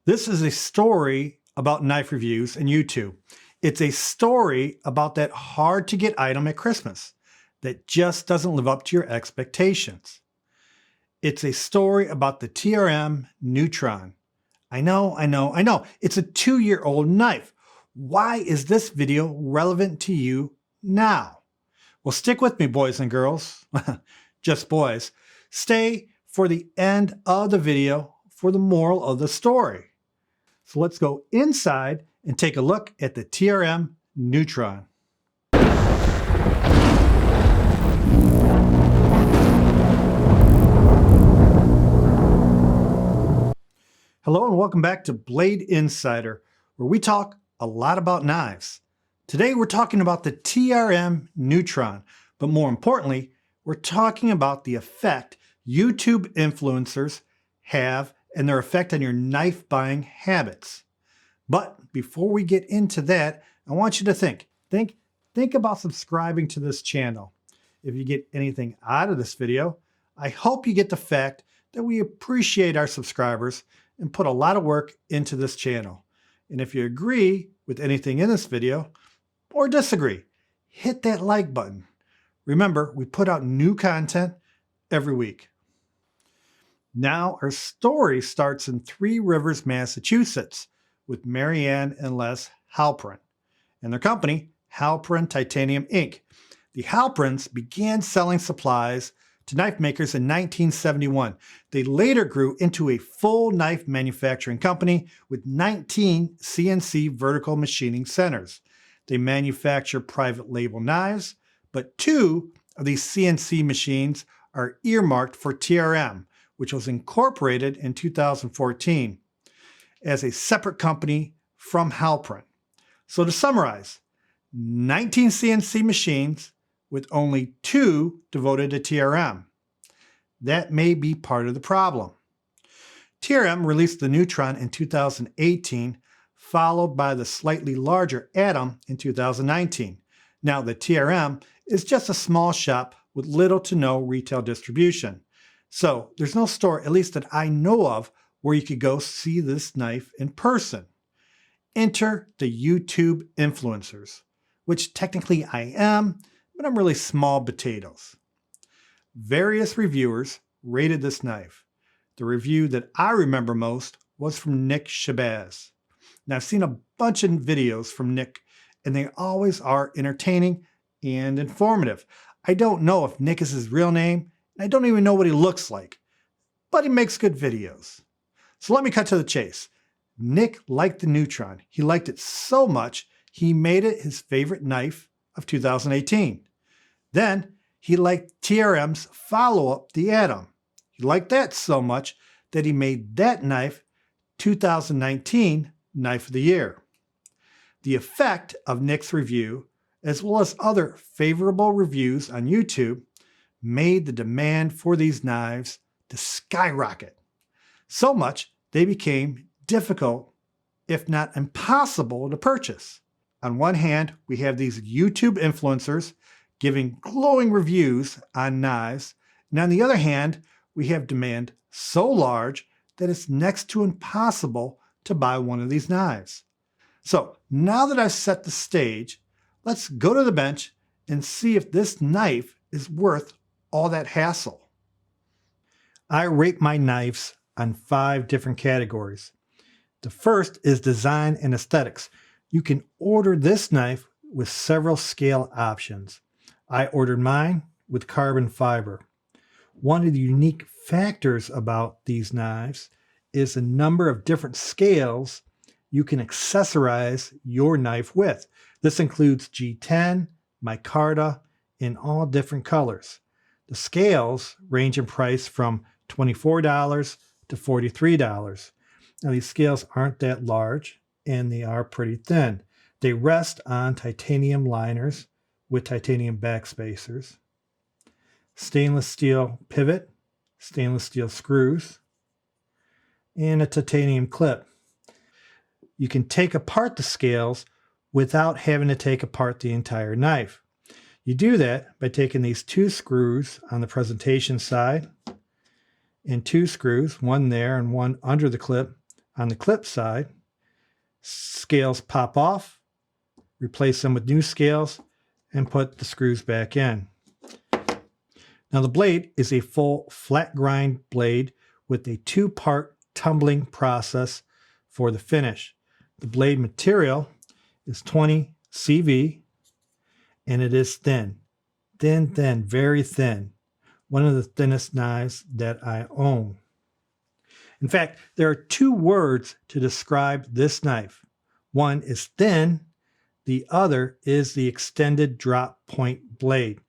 This is a story about knife reviews and YouTube. It's a story about that hard to get item at Christmas that just doesn't live up to your expectations. It's a story about the TRM Neutron. I know. It's a 2-year-old knife. Why is this video relevant to you now? Well, stick with me, boys and girls. Just boys. Stay for the end of the video for the moral of the story. So let's go inside and take a look at the TRM Neutron. Hello and welcome back to Blade Insider, where we talk a lot about knives. Today we're talking about the TRM Neutron, but more importantly, we're talking about the effect YouTube influencers have and their effect on your knife buying habits. But before we get into that, I want you to think about subscribing to this channel. If you get anything out of this video, I hope you get the fact that we appreciate our subscribers and put a lot of work into this channel. And if you agree with anything in this video or disagree, hit that like button. Remember, we put out new content every week. Now our story starts in Three Rivers, Massachusetts with Marianne and Les Halperin and their company, Halperin Titanium Inc. The Halperins began selling supplies to knife makers in 1971. They later grew into a full knife manufacturing company with 19 CNC vertical machining centers. They manufacture private label knives, but 2 of these CNC machines are earmarked for TRM, which was incorporated in 2014 as a separate company from Halperin. So to summarize, 19 CNC machines with only 2 devoted to TRM. That may be part of the problem. TRM released the Neutron in 2018, followed by the slightly larger Atom in 2019. Now the TRM is just a small shop with little to no retail distribution. So there's no store, at least that I know of, where you could go see this knife in person. Enter the YouTube influencers, which technically I am, but I'm really small potatoes. Various reviewers rated this knife. The review that I remember most was from Nick Shabazz. Now I've seen a bunch of videos from Nick, and they always are entertaining and informative. I don't know if Nick is his real name, and I don't even know what he looks like, but he makes good videos. So let me cut to the chase. Nick liked the Neutron. He liked it so much, he made it his favorite knife of 2018. Then he liked TRM's follow-up, the Atom. He liked that so much that he made that knife 2019 Knife of the Year. The effect of Nick's review, as well as other favorable reviews on YouTube, made the demand for these knives to skyrocket. So much they became difficult, if not impossible, to purchase. On one hand, we have these YouTube influencers giving glowing reviews on knives, and on the other hand, we have demand so large that it's next to impossible to buy one of these knives. So now that I've set the stage, let's go to the bench and see if this knife is worth all that hassle. I rate my knives on 5 different categories. The first is design and aesthetics. You can order this knife with several scale options. I ordered mine with carbon fiber. One of the unique factors about these knives is the number of different scales you can accessorize your knife with. This includes G10, micarta, in all different colors. The scales range in price from $24 to $43. Now these scales aren't that large and they are pretty thin. They rest on titanium liners with titanium backspacers, stainless steel pivot, stainless steel screws, and a titanium clip. You can take apart the scales without having to take apart the entire knife. You do that by taking these 2 screws on the presentation side and 2 screws, one there and one under the clip, On the clip side, scales pop off, replace them with new scales, and put the screws back in. Now the blade is a full flat grind blade with a 2-part tumbling process for the finish. The blade material is 20 CV and it is thin, very thin. One of the thinnest knives that I own. In fact, there are 2 words to describe this knife. One is thin, the other is the extended drop point blade.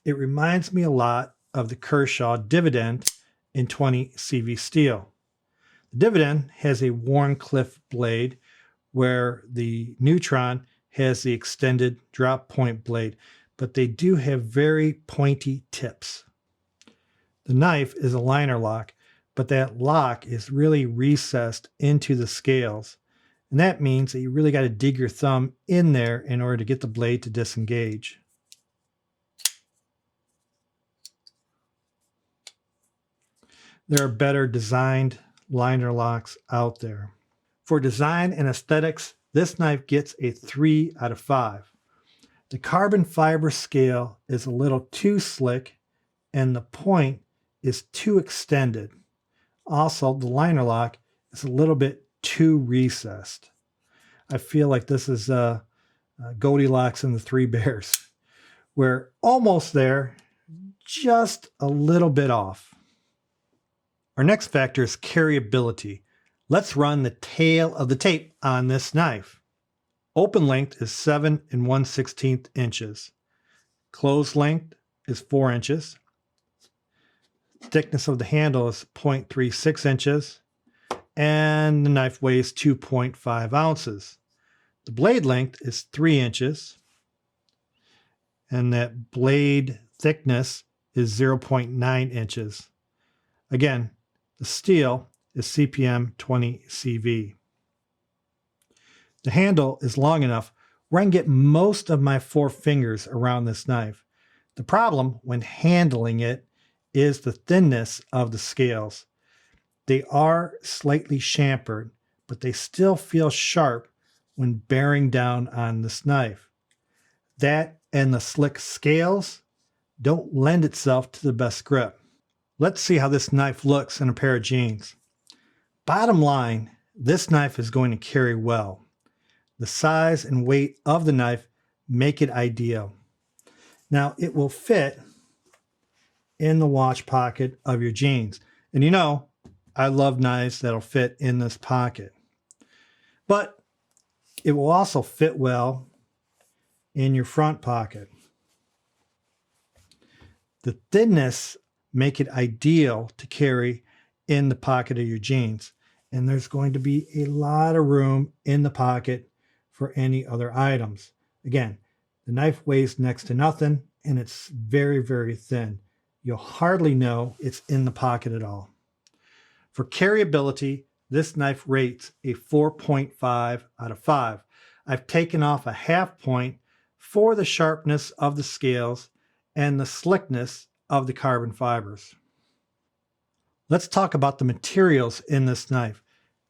It reminds me a lot of the Kershaw Dividend in 20 CV steel. The Dividend has a Warncliffe blade where the Neutron has the extended drop point blade, but they do have very pointy tips. The knife is a liner lock, but that lock is really recessed into the scales. And that means that you really got to dig your thumb in there in order to get the blade to disengage. There are better designed liner locks out there. For design and aesthetics, this knife gets a 3 out of 5. The carbon fiber scale is a little too slick and the point is too extended. Also, the liner lock is a little bit too recessed. I feel like this is Goldilocks and the Three Bears. We're almost there, just a little bit off. Our next factor is carryability. Let's run the tail of the tape on this knife. Open length is 7 1/16 inches. Closed length is 4 inches. Thickness of the handle is 0.36 inches. And the knife weighs 2.5 ounces. The blade length is 3 inches. And that blade thickness is 0.9 inches. Again, the steel is CPM 20 CV. The handle is long enough where I can get most of my 4 fingers around this knife. The problem when handling it is the thinness of the scales. They are slightly chamfered, but they still feel sharp when bearing down on this knife. That and the slick scales don't lend itself to the best grip. Let's see how this knife looks in a pair of jeans. Bottom line, this knife is going to carry well. The size and weight of the knife make it ideal. Now it will fit in the watch pocket of your jeans. And you know, I love knives that'll fit in this pocket. But it will also fit well in your front pocket. The thinness make it ideal to carry in the pocket of your jeans. And there's going to be a lot of room in the pocket for any other items. Again, the knife weighs next to nothing and it's very, very thin. You'll hardly know it's in the pocket at all. For carryability, this knife rates a 4.5 out of 5. I've taken off a half point for the sharpness of the scales and the slickness of the carbon fibers. Let's talk about the materials in this knife.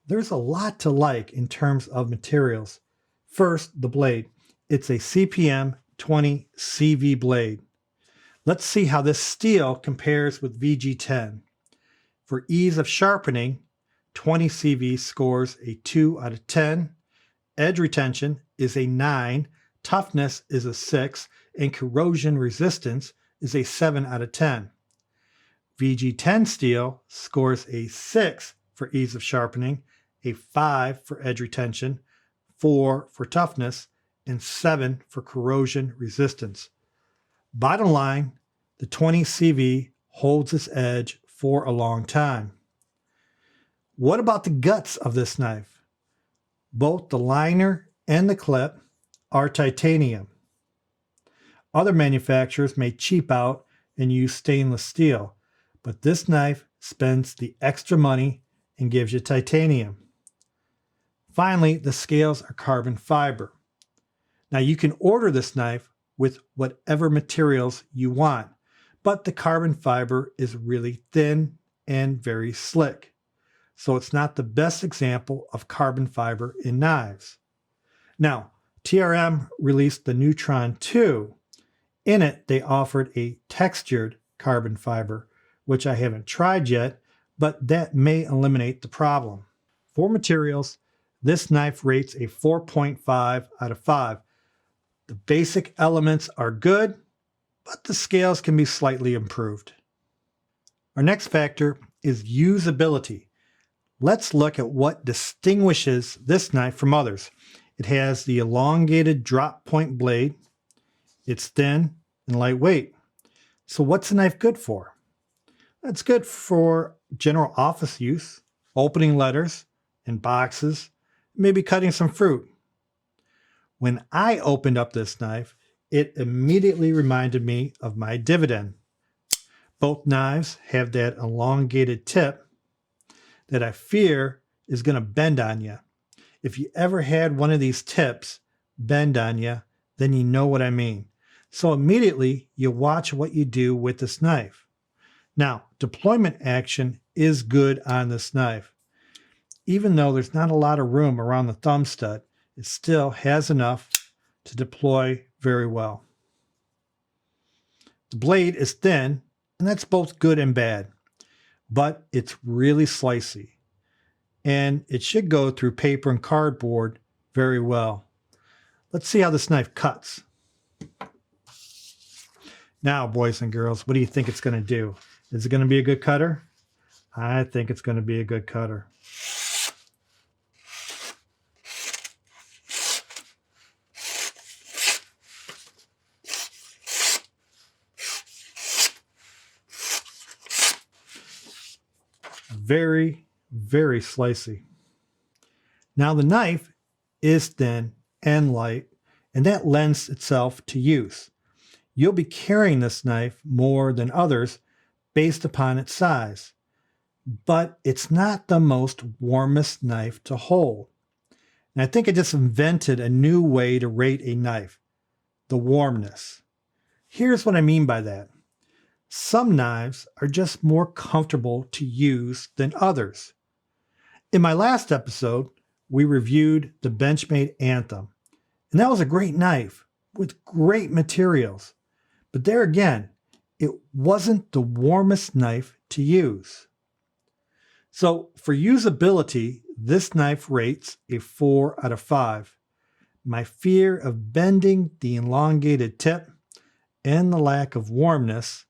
There's a lot to like in terms of materials. First, the blade. It's a CPM 20 CV blade. Let's see how this steel compares with VG10. For ease of sharpening, 20 CV scores a 2 out of 10. Edge retention is a 9. Toughness is a 6. And corrosion resistance is a 7 out of 10. VG10 steel scores a 6 for ease of sharpening, a 5 for edge retention, 4 for toughness, and 7 for corrosion resistance. Bottom line, the 20 CV holds its edge for a long time. What about the guts of this knife? Both the liner and the clip are titanium. Other manufacturers may cheap out and use stainless steel, but this knife spends the extra money and gives you titanium. Finally, the scales are carbon fiber. Now you can order this knife with whatever materials you want, but the carbon fiber is really thin and very slick. so it's not the best example of carbon fiber in knives. Now, TRM released the Neutron 2. In it, they offered a textured carbon fiber, which I haven't tried yet, but that may eliminate the problem. For materials, this knife rates a 4.5 out of 5. The basic elements are good, but the scales can be slightly improved. Our next factor is usability. Let's look at what distinguishes this knife from others. It has the elongated drop point blade. It's thin and lightweight. So what's the knife good for? It's good for general office use, opening letters and boxes, maybe cutting some fruit. When I opened up this knife, it immediately reminded me of my dividend. Both knives have that elongated tip that I fear is going to bend on you. If you ever had one of these tips bend on you, then you know what I mean. So immediately you watch what you do with this knife. Now, deployment action is good on this knife. Even though there's not a lot of room around the thumb stud, it still has enough to deploy very well. The blade is thin, and that's both good and bad, but it's really slicey, and it should go through paper and cardboard very well. Let's see how this knife cuts. Now, boys and girls, what do you think it's going to do? Is it going to be a good cutter? I think it's going to be a good cutter. Very, very slicey. Now the knife is thin and light, and that lends itself to use. You'll be carrying this knife more than others based upon its size, but it's not the most warmest knife to hold. And I think I just invented a new way to rate a knife, the warmness. Here's what I mean by that. Some knives are just more comfortable to use than others. In my last episode, we reviewed the Benchmade Anthem, and that was a great knife with great materials. But there again, it wasn't the warmest knife to use. So for usability, this knife rates a 4 out of 5. My fear of bending the elongated tip and the lack of warmness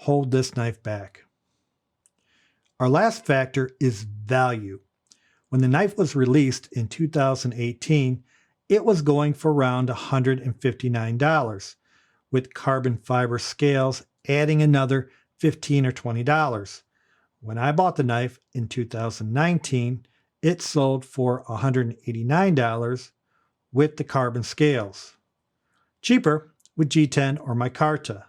hold this knife back. Our last factor is value. When the knife was released in 2018, it was going for around $159, with carbon fiber scales adding another $15 or $20. When I bought the knife in 2019, it sold for $189 with the carbon scales. Cheaper with G10 or micarta.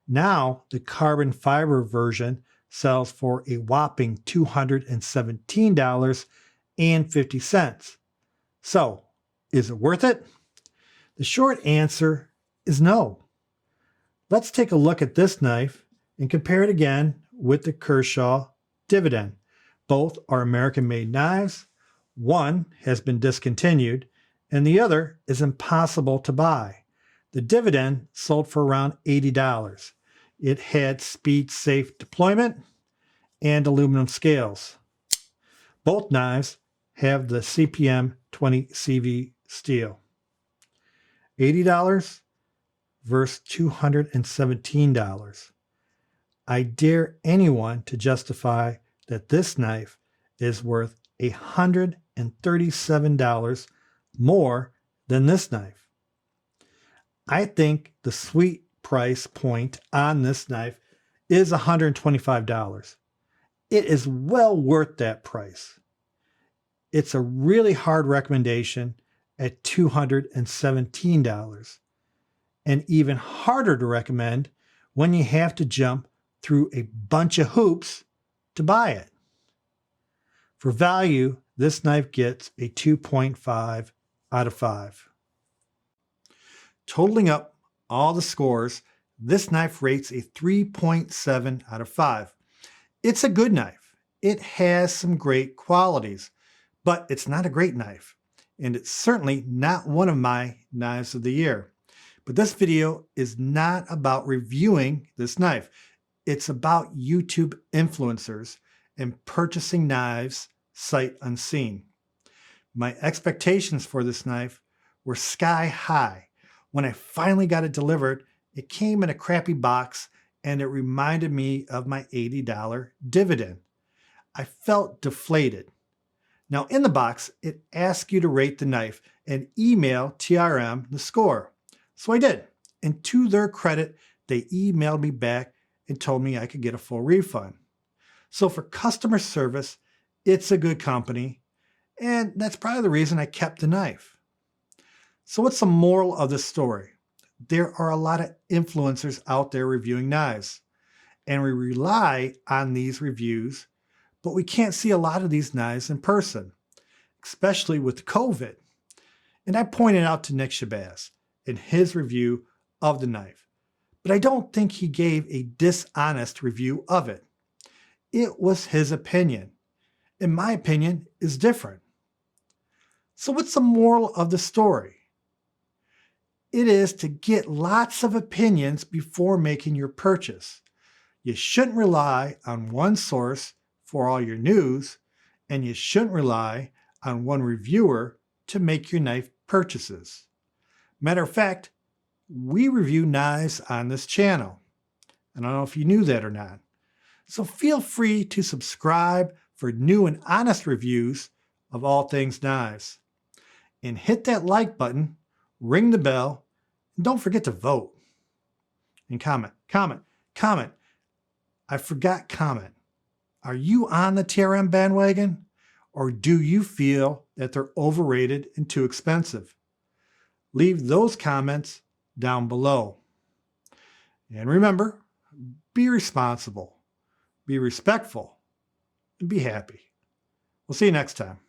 Now, the carbon fiber version sells for a whopping $217.50. So, is it worth it? The short answer is no. Let's take a look at this knife and compare it again with the Kershaw Dividend. Both are American-made knives. One has been discontinued, and the other is impossible to buy. The Dividend sold for around $80. It had speed-safe deployment and aluminum scales. Both knives have the CPM 20 CV steel. $80 versus $217. I dare anyone to justify that this knife is worth $137 more than this knife. I think the sweet price point on this knife is $125. It is well worth that price. It's a really hard recommendation at $217, and even harder to recommend when you have to jump through a bunch of hoops to buy it. For value, this knife gets a 2.5 out of 5. Totaling up all the scores, this knife rates a 3.7 out of 5. It's a good knife. It has some great qualities, but it's not a great knife. And it's certainly not one of my knives of the year. But this video is not about reviewing this knife. It's about YouTube influencers and purchasing knives sight unseen. My expectations for this knife were sky high. When I finally got it delivered, it came in a crappy box and it reminded me of my $80 dividend. I felt deflated. Now in the box, it asks you to rate the knife and email TRM the score. So I did. And to their credit, they emailed me back and told me I could get a full refund. So for customer service, it's a good company. And that's probably the reason I kept the knife. So what's the moral of the story? There are a lot of influencers out there reviewing knives. And we rely on these reviews, but we can't see a lot of these knives in person, especially with COVID. And I pointed out to Nick Shabazz in his review of the knife, but I don't think he gave a dishonest review of it. It was his opinion, and my opinion is different. So what's the moral of the story? It is to get lots of opinions before making your purchase. You shouldn't rely on one source for all your news, and you shouldn't rely on one reviewer to make your knife purchases. Matter of fact, we review knives on this channel. I don't know if you knew that or not. So feel free to subscribe for new and honest reviews of all things knives. And hit that like button, ring the bell, and don't forget to vote. And comment. I forgot comment. Are you on the TRM bandwagon? Or do you feel that they're overrated and too expensive? Leave those comments down below. And remember, be responsible, be respectful, and be happy. We'll see you next time.